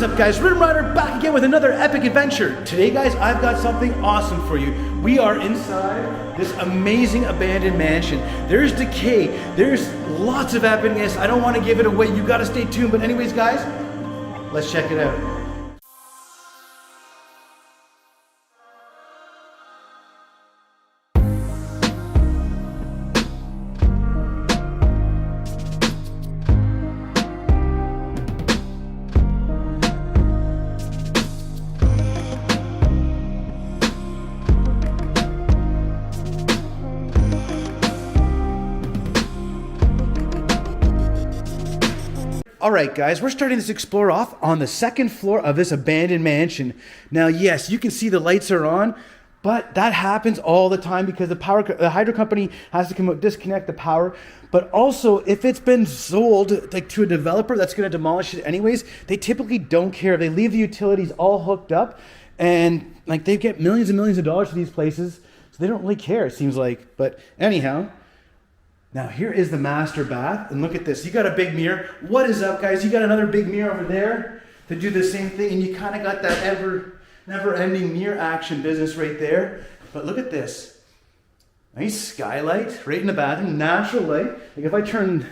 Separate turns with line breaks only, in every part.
up, guys? Rhythm Rider back again with another epic adventure. Today, guys, I've got something awesome for you. We are inside this amazing abandoned mansion. There's decay. There's lots of epicness. I don't want to give it away. You got to stay tuned. But anyways, guys, let's check it out. All right, guys, we're starting this explore off on the second floor of this abandoned mansion. Now, yes, you can see the lights are on, but that happens all the time because the hydro company has to come out, disconnect the power. But also, if it's been sold like to a developer that's going to demolish it anyways, they typically don't care. They leave the utilities all hooked up, and like they get millions and millions of dollars for these places, so they don't really care, it seems like. But anyhow. Now here is the master bath, and look at this. You got a big mirror. What is up, guys? You got another big mirror over there to do the same thing, and you kind of got that never-ending mirror action business right there. But look at this. Nice skylight right in the bathroom, natural light. Like if I turn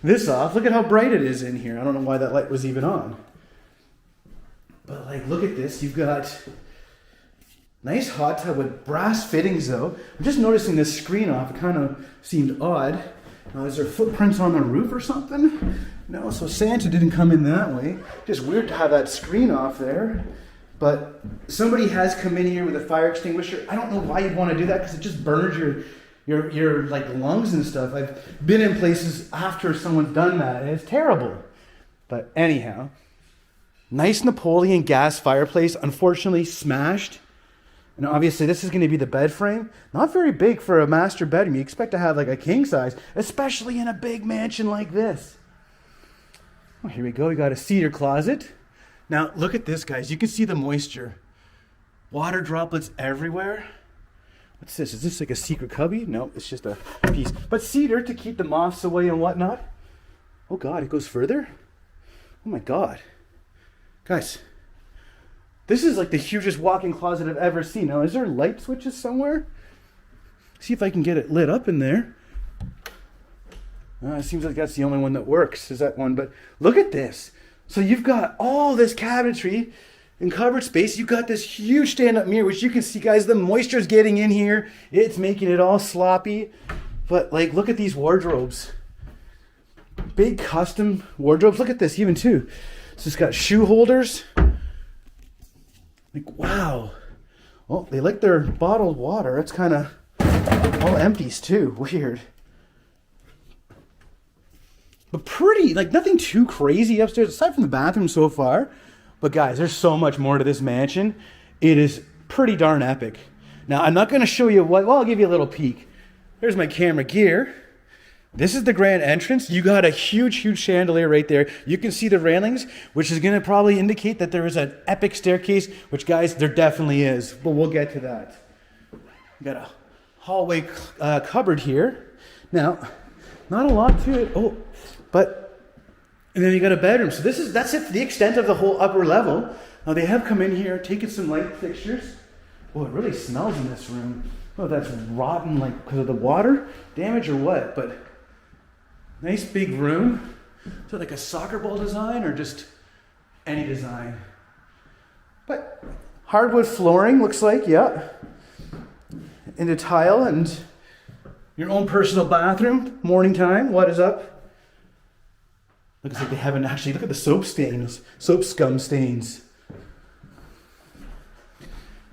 this off, look at how bright it is in here. I don't know why that light was even on. But like, look at this. You've got nice hot tub with brass fittings though. I'm just noticing this screen off. It kind of seemed odd. Is there footprints on the roof or something? No, so Santa didn't come in that way. Just weird to have that screen off there. But somebody has come in here with a fire extinguisher. I don't know why you'd want to do that because it just burns your like lungs and stuff. I've been in places after someone's done that and it's terrible. But anyhow, nice Napoleon gas fireplace, unfortunately smashed. And obviously this is going to be the bed frame. Not very big for a master bedroom. You expect to have like a king size, especially in a big mansion like this. Oh, here we go. We got a cedar closet. Now look at this, guys. You can see the moisture. Water droplets everywhere. What's this? Is this like a secret cubby? No, it's just a piece. But cedar to keep the moths away and whatnot. Oh God, it goes further? Oh my God. Guys. This is like the hugest walk-in closet I've ever seen. Now, is there light switches somewhere? See if I can get it lit up in there. It seems like that's the only one that works, is that one. But look at this. So you've got all this cabinetry and cupboard space. You've got this huge stand-up mirror, which you can see, guys, the moisture's getting in here. It's making it all sloppy. But like, look at these wardrobes. Big custom wardrobes. Look at this even too. So it's got shoe holders. Like, wow. Well, they like their bottled water. It's kind of all empties too. Weird. But pretty, like nothing too crazy upstairs, aside from the bathroom so far. But guys, there's so much more to this mansion. It is pretty darn epic. Now, I'm not going to show you what, well, I'll give you a little peek. There's my camera gear. This is the grand entrance. You got a huge chandelier right there. You can see the railings, which is going to probably indicate that there is an epic staircase, which, guys, there definitely is. But we'll get to that. We got a hallway cupboard here. Now, not a lot to it. Oh, but, and then you got a bedroom. So that's it for the extent of the whole upper level. Now, they have come in here, taken some light fixtures. Oh, it really smells in this room. Oh, that's rotten, like, because of the water damage or what? But nice big room. Is it like a soccer ball design or just any design? But hardwood flooring looks like, yeah. Into tile and your own personal bathroom, morning time. What is up? Looks like they haven't actually, look at the soap stains, soap scum stains.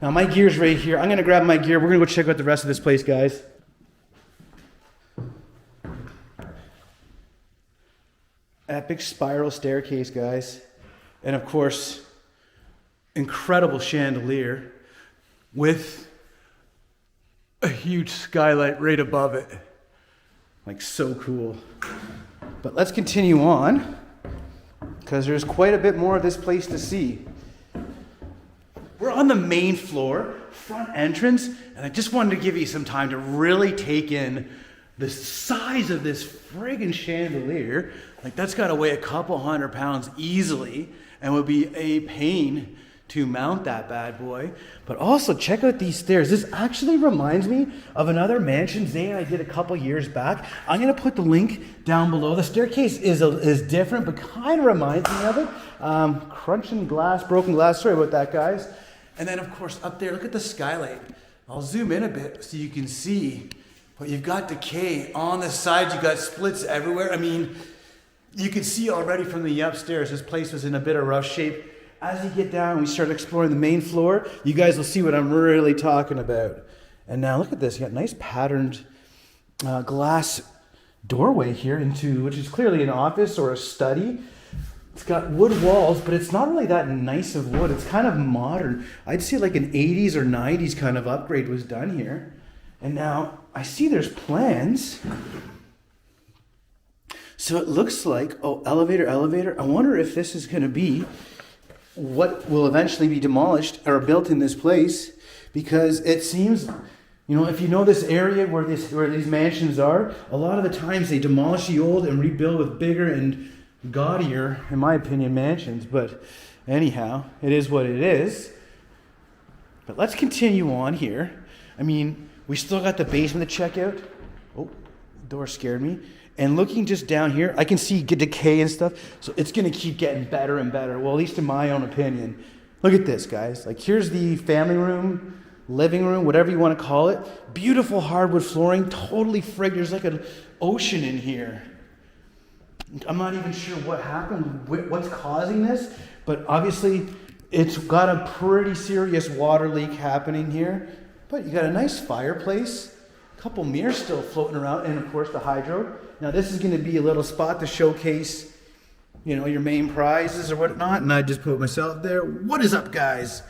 Now my gear's right here. I'm gonna grab my gear. We're gonna go check out the rest of this place, guys. Epic spiral staircase, guys. And of course, incredible chandelier with a huge skylight right above it. Like, so cool. But let's continue on, because there's quite a bit more of this place to see. We're on the main floor, front entrance, and I just wanted to give you some time to really take in the size of this friggin' chandelier. Like, that's got to weigh a couple 100 pounds easily. and would be a pain to mount that bad boy. But also check out these stairs. This actually reminds me of another mansion Zay and I did a couple years back. I'm gonna put the link down below. The staircase is different, but kind of reminds me of it. Crunching glass, broken glass. Sorry about that, guys. And then of course up there, look at the skylight. I'll zoom in a bit so you can see. But you've got decay on the sides. You've got splits everywhere. I mean, you can see already from the upstairs, this place was in a bit of rough shape. As you get down, we start exploring the main floor. You guys will see what I'm really talking about. And now look at this. You got nice patterned glass doorway here into, which is clearly an office or a study. It's got wood walls, but it's not really that nice of wood. It's kind of modern. I'd say like an 80s or 90s kind of upgrade was done here. And now I see there's plans. So it looks like, oh, elevator. I wonder if this is going to be what will eventually be demolished or built in this place, because it seems, you know, if you know this area where these mansions are, a lot of the times they demolish the old and rebuild with bigger and gaudier, in my opinion, mansions. But anyhow, it is what it is. But let's continue on here. I mean, we still got the basement to check out. Oh, the door scared me. And looking just down here, I can see decay and stuff. So it's going to keep getting better and better. Well, at least in my own opinion. Look at this, guys. Like, here's the family room, living room, whatever you want to call it. Beautiful hardwood flooring, totally frigged. There's like an ocean in here. I'm not even sure what happened, what's causing this. But obviously, it's got a pretty serious water leak happening here. But you got a nice fireplace. Couple mirrors still floating around, and of course the hydro. Now this is going to be a little spot to showcase, you know, your main prizes or whatnot, and I just put myself there. What is up, guys?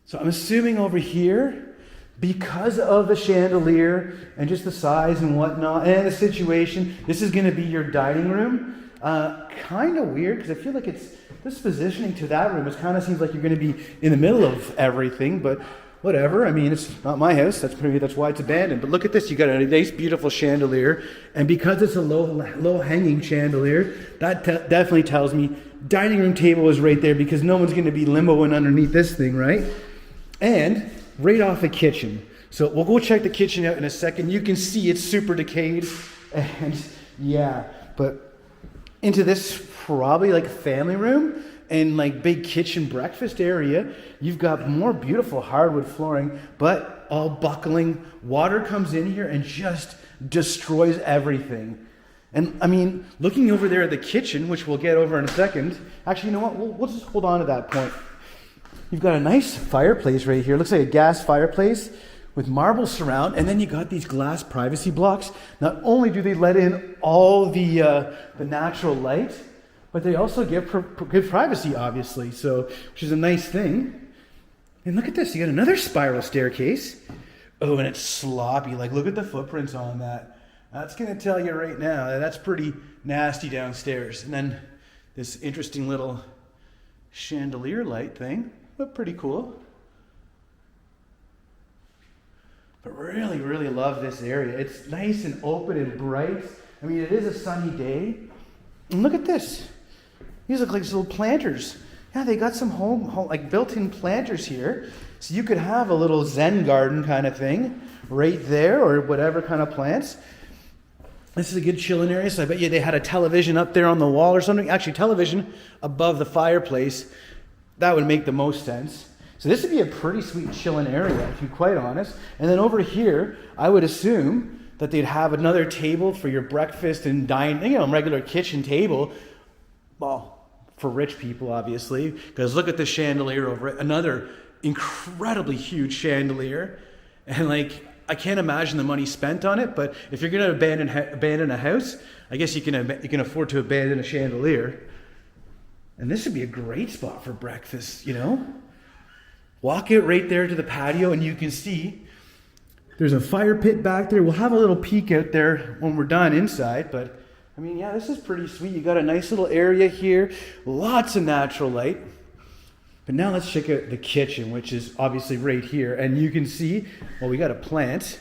So I'm assuming over here, because of the chandelier and just the size and whatnot and the situation, this is going to be your dining room. Kind of weird, because I feel like it's this positioning to that room. It kind of seems like you're going to be in the middle of everything, but whatever. I mean, it's not my house. That's why it's abandoned. But look at this. You got a nice, beautiful chandelier, and because it's a low hanging chandelier, that definitely tells me dining room table is right there, because no one's going to be limboing underneath this thing, right? And right off the kitchen. So we'll go check the kitchen out in a second. You can see it's super decayed, and yeah. But into this probably like family room and like big kitchen breakfast area, you've got more beautiful hardwood flooring, but all buckling. Water comes in here and just destroys everything. And I mean, looking over there at the kitchen, which we'll get over in a second. Actually, you know what? We'll just hold on to that point. You've got a nice fireplace right here. Looks like a gas fireplace with marble surround, and then you got these glass privacy blocks. Not only do they let in all the natural light, but they also give good privacy, obviously, so which is a nice thing. And look at this, you got another spiral staircase. Oh, and it's sloppy. Like, look at the footprints on that. That's going to tell you right now that that's pretty nasty downstairs. And then this interesting little chandelier light thing, but pretty cool. But really, really love this area. It's nice and open and bright. I mean, it is a sunny day. And look at this. These look like little planters. Yeah, they got some home like built-in planters here. So you could have a little Zen garden kind of thing right there, or whatever kind of plants. This is a good chilling area. So I bet you they had a television up there on the wall or something. Actually, television above the fireplace. That would make the most sense. So this would be a pretty sweet chilling area, to be quite honest. And then over here, I would assume that they'd have another table for your breakfast and dining, you know, regular kitchen table. Well, for rich people, obviously, because look at the chandelier over it. Another incredibly huge chandelier. And like, I can't imagine the money spent on it, but if you're going to abandon a house, I guess you can afford to abandon a chandelier. And this would be a great spot for breakfast, you know? Walk out right there to the patio, and you can see there's a fire pit back there. We'll have a little peek out there when we're done inside, but I mean, yeah, this is pretty sweet. You got a nice little area here, lots of natural light. But now let's check out the kitchen, which is obviously right here. And you can see, well, we got a plant,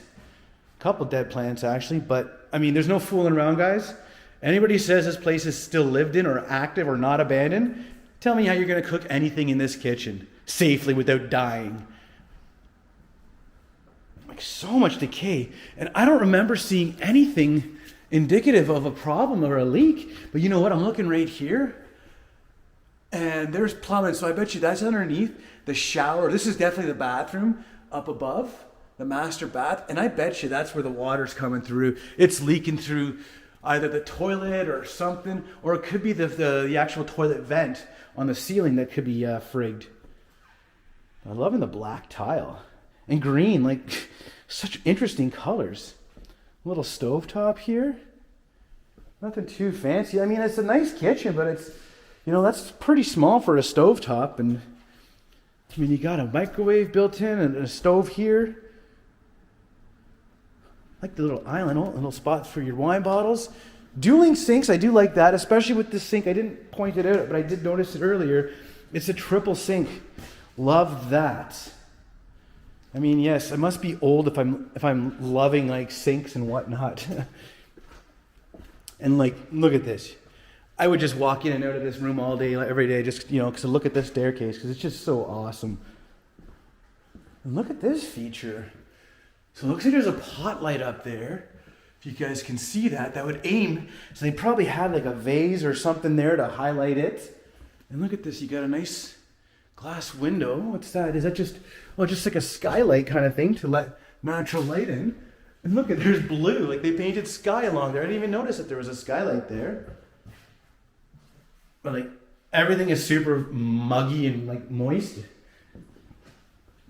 a couple dead plants actually, but I mean, there's no fooling around, guys. Anybody says this place is still lived in or active or not abandoned, Tell me how you're gonna cook anything in this kitchen safely without dying. Like so much decay. And I don't remember seeing anything indicative of a problem or a leak. But you know what? I'm looking right here. And there's plumbing. So I bet you that's underneath the shower. This is definitely the bathroom up above, the master bath. And I bet you that's where the water's coming through. It's leaking through either the toilet or something. Or it could be the actual toilet vent on the ceiling that could be frigged. I'm loving the black tile. And green, like such interesting colors. A little stovetop here. Nothing too fancy. I mean, it's a nice kitchen, but it's, you know, that's pretty small for a stovetop. And I mean, you got a microwave built in and a stove here. Like the little island, little spots for your wine bottles. Dueling sinks, I do like that, especially with this sink. I didn't point it out, but I did notice it earlier. It's a triple sink. Love that. I mean, yes, I must be old if I'm loving like sinks and whatnot. And like, look at this. I would just walk in and out of this room all day, every day, just, you know, because I look at this staircase, because it's just so awesome. And look at this feature. So it looks like there's a pot light up there. If you guys can see that, that would aim. So they probably had like a vase or something there to highlight it. And look at this, you got a nice glass window. What's that? Is that just, oh, just like a skylight kind of thing to let natural light in? And look at, there's blue, like they painted sky along there. I didn't even notice that there was a skylight there. But like, everything is super muggy and like moist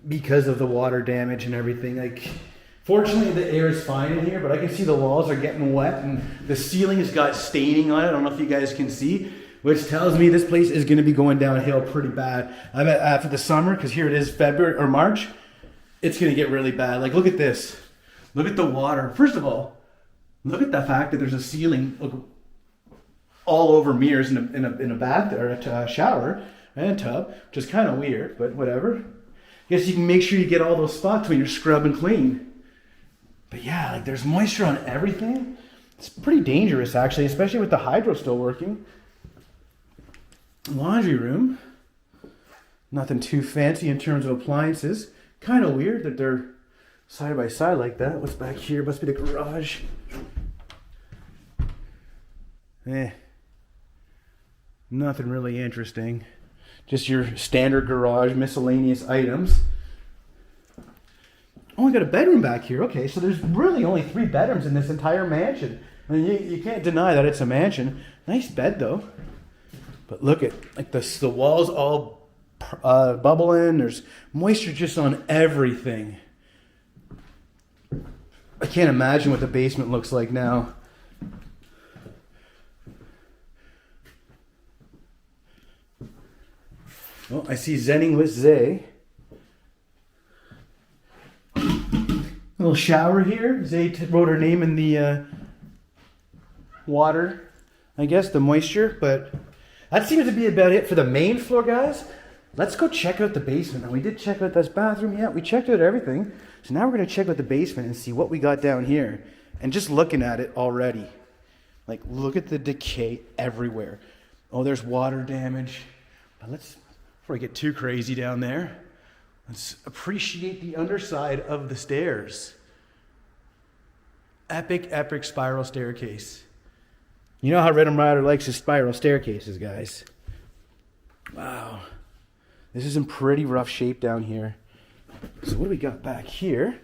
because of the water damage and everything. Like, fortunately the air is fine in here, but I can see the walls are getting wet and the ceiling has got staining on it. I don't know if you guys can see, which tells me this place is going to be going downhill pretty bad. I bet after the summer, because here it is February or March, it's going to get really bad. Like, look at this. Look at the water. First of all, look at the fact that there's a ceiling all over mirrors in a bath or a shower and a tub, which is kind of weird, but whatever. I guess you can make sure you get all those spots when you're scrubbing clean. But yeah, like there's moisture on everything. It's pretty dangerous actually, especially with the hydro still working. Laundry room. Nothing too fancy in terms of appliances. Kind of weird that they're side by side like that. What's back here? Must be the garage. Nothing really interesting. Just your standard garage miscellaneous items. Oh, we got a bedroom back here. Okay, so there's really only 3 bedrooms in this entire mansion. I mean, you can't deny that it's a mansion. Nice bed though. But look at like the walls all bubbling. There's moisture just on everything. I can't imagine what the basement looks like now. Oh, I see Zenning with Zay. Little shower here. Zay wrote her name in the water, I guess, the moisture. But that seems to be about it for the main floor, guys. Let's go check out the basement. Now, we did check out this bathroom. Yeah, we checked out everything. So now we're going to check out the basement and see what we got down here. And just looking at it already, like, look at the decay everywhere. Oh, there's water damage. But before we get too crazy down there, let's appreciate the underside of the stairs. Epic, epic spiral staircase. You know how Rhythm Rider likes his spiral staircases, guys. Wow. This is in pretty rough shape down here. So what do we got back here?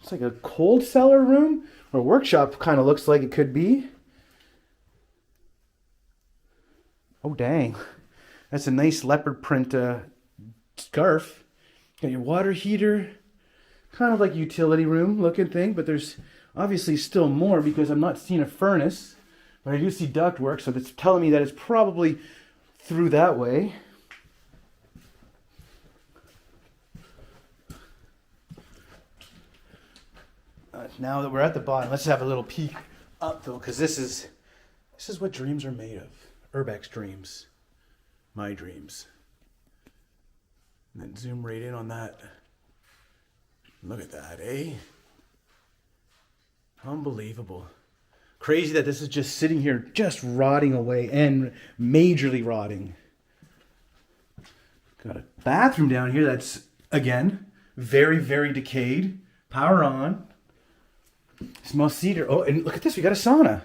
It's like a cold cellar room, or a workshop kind of looks like it could be. Oh, dang. That's a nice leopard print scarf. Got your water heater. Kind of like utility room looking thing, but there's obviously still more because I'm not seeing a furnace. But I do see ductwork, so that's telling me that it's probably through that way. Now that we're at the bottom, let's have a little peek up though, because this is what dreams are made of. Urbex dreams. My dreams. And then zoom right in on that. Look at that, eh? Unbelievable. Crazy that this is just sitting here, just rotting away and majorly rotting. Got a bathroom down here that's, again, very, very decayed. Power on. Small cedar. Oh, and look at this. We got a sauna.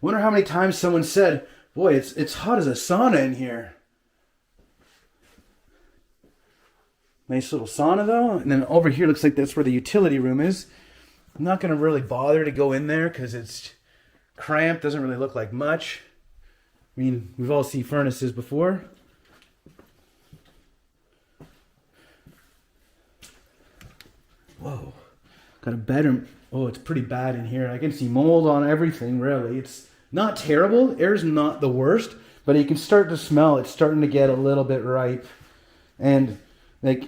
Wonder how many times someone said, boy, it's hot as a sauna in here. Nice little sauna though. And then over here looks like that's where the utility room is. I'm not going to really bother to go in there because it's cramped. Doesn't really look like much. I mean, we've all seen furnaces before. Whoa. Got a bedroom. Oh, it's pretty bad in here. I can see mold on everything, really. It's not terrible. Air's not the worst. But you can start to smell it's starting to get a little bit ripe. And like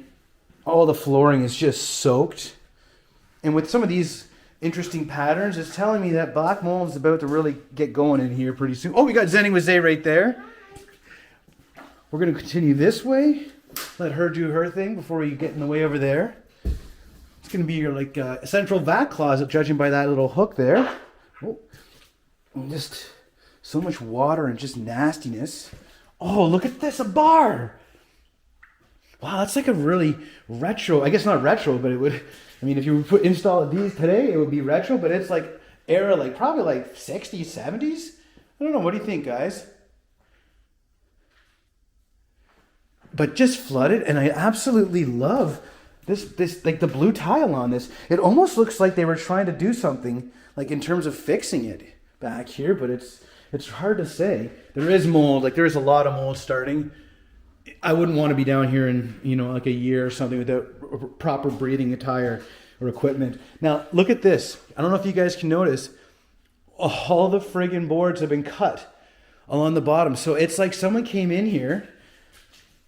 all the flooring is just soaked. And with some of these interesting patterns, it's telling me that black mold is about to really get going in here pretty soon. Oh, we got Zenny with Zay right there. We're going to continue this way. Let her do her thing before we get in the way over there. It's going to be your like central vac closet, judging by that little hook there. Oh, and just so much water and just nastiness. Oh, look at this, a bar. Wow, that's like a really retro, I guess not retro, but it would, I mean, if you would install these today, it would be retro, but it's like era, like probably like 60s, 70s. I don't know, what do you think, guys? But just flooded, and I absolutely love this like the blue tile on this. It almost looks like they were trying to do something like in terms of fixing it back here, but it's hard to say. There is mold, like there is a lot of mold starting. I wouldn't want to be down here in, you know, like a year or something without proper breathing attire or equipment. Now, look at this. I don't know if you guys can notice, all the friggin' boards have been cut along the bottom. So it's like someone came in here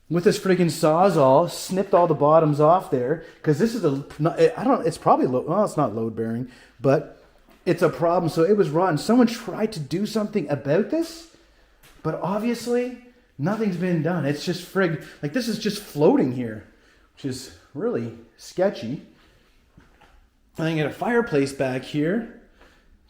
with this friggin' Sawzall, snipped all the bottoms off there, because this is it's probably, well, it's not load bearing, but it's a problem. So it was rotten. Someone tried to do something about this, but obviously nothing's been done. It's just like this is just floating here, which is really sketchy. I think I got a fireplace back here,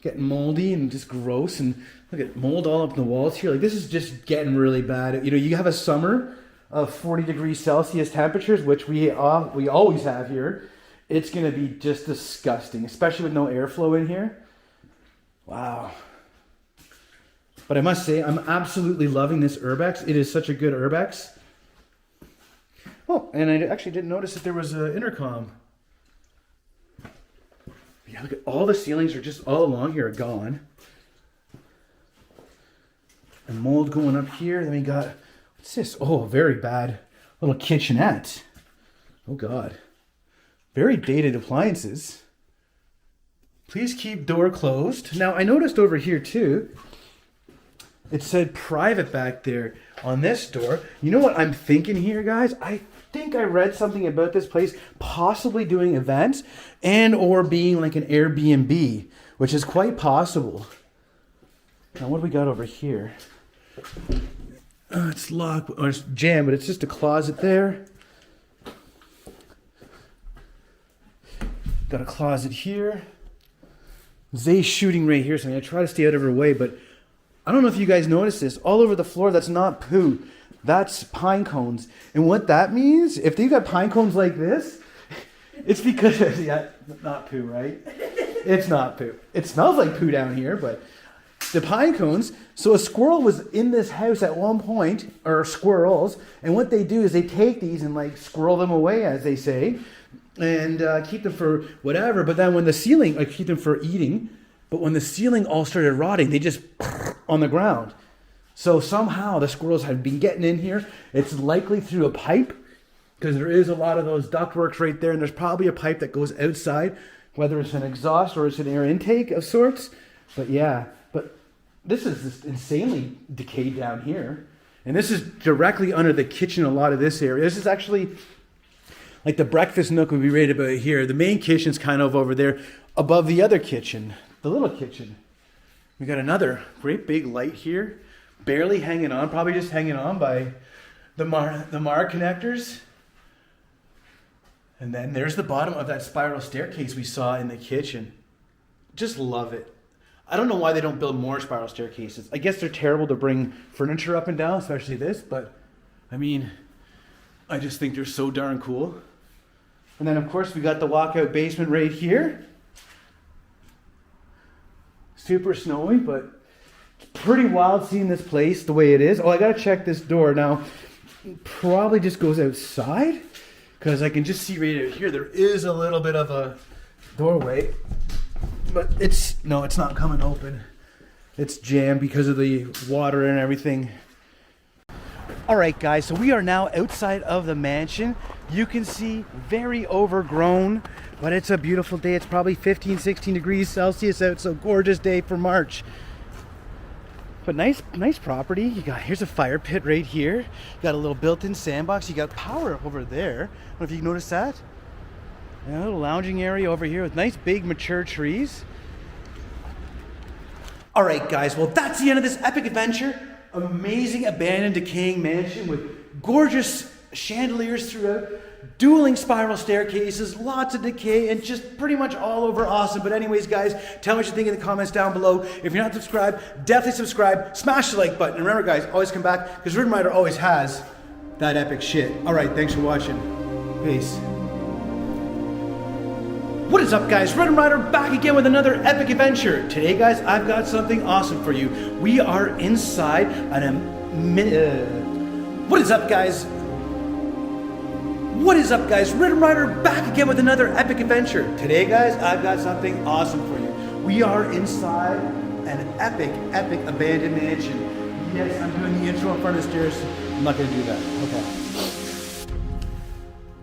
getting moldy and just gross, and look at mold all up in the walls here. Like this is just getting really bad. You know, you have a summer of 40 degrees Celsius temperatures, which we always have here. It's gonna be just disgusting, especially with no airflow in here. Wow. But I must say, I'm absolutely loving this Urbex. It is such a good Urbex. Oh, and I actually didn't notice that there was an intercom. Yeah, look at all the ceilings are just all along here are gone. And mold going up here. Then we got, what's this? Oh, very bad little kitchenette. Oh, God. Very dated appliances. Please keep door closed. Now, I noticed over here, too, it said private back there on this door. You know what I'm thinking here, guys? I think I read something about this place possibly doing events and or being like an Airbnb, which is quite possible. Now, what do we got over here? It's locked, or it's jammed, but it's just a closet there. Got a closet here. Zay's shooting right here, so I'm going to try to stay out of her way, but I don't know if you guys noticed this. All over the floor, that's not poo. That's pine cones. And what that means, if they've got pine cones like this, it's because, yeah, not poo, right? It's not poo. It smells like poo down here, but the pine cones. So a squirrel was in this house at one point, or squirrels, and what they do is they take these and like squirrel them away, as they say, and keep them for whatever. But then when the ceiling, like keep them for eating, but when the ceiling all started rotting, they just on the ground. So somehow the squirrels have been getting in here. It's likely through a pipe, because there is a lot of those ductworks right there, and there's probably a pipe that goes outside, whether it's an exhaust or it's an air intake of sorts. But yeah, but this is just insanely decayed down here. And this is directly under the kitchen, a lot of this area. This is actually like the breakfast nook would be right about here. The main kitchen's kind of over there above the other kitchen, the little kitchen. We got another great big light here, barely hanging on, probably just hanging on by the Mar connectors. And then there's the bottom of that spiral staircase we saw in the kitchen. Just love it. I don't know why they don't build more spiral staircases. I guess they're terrible to bring furniture up and down, especially this, but I mean, I just think they're so darn cool. And then of course we got the walkout basement right here. Super snowy, but it's pretty wild seeing this place the way it is. Oh, I gotta check this door now. Probably just goes outside because I can just see right out here there is a little bit of a doorway, but it's not coming open. It's jammed because of the water and everything. All right, guys, so we are now outside of the mansion. You can see very overgrown, but it's a beautiful day. It's probably 15, 16 degrees Celsius out, so gorgeous day for March. But nice property. Here's a fire pit right here. You got a little built-in sandbox. You got power over there. I don't know if you can notice that. And a little lounging area over here with nice big mature trees. All right, guys, well, that's the end of this epic adventure. Amazing abandoned decaying mansion with gorgeous chandeliers throughout, dueling spiral staircases, lots of decay, and just pretty much all over awesome. But anyways, guys, tell me what you think in the comments down below. If you're not subscribed, definitely subscribe. Smash the like button. And remember, guys, always come back because Rhythm Rider always has that epic shit. All right, thanks for watching. Peace. What is up, guys? Rhythm Rider back again with another epic adventure. Today, guys, I've got something awesome for you. We are inside what is up, guys? What is up, guys? Rhythm Rider back again with another epic adventure. Today, guys, I've got something awesome for you. We are inside an epic abandoned mansion. Yes, I'm doing the intro in front of the stairs. I'm not going to do that. Okay.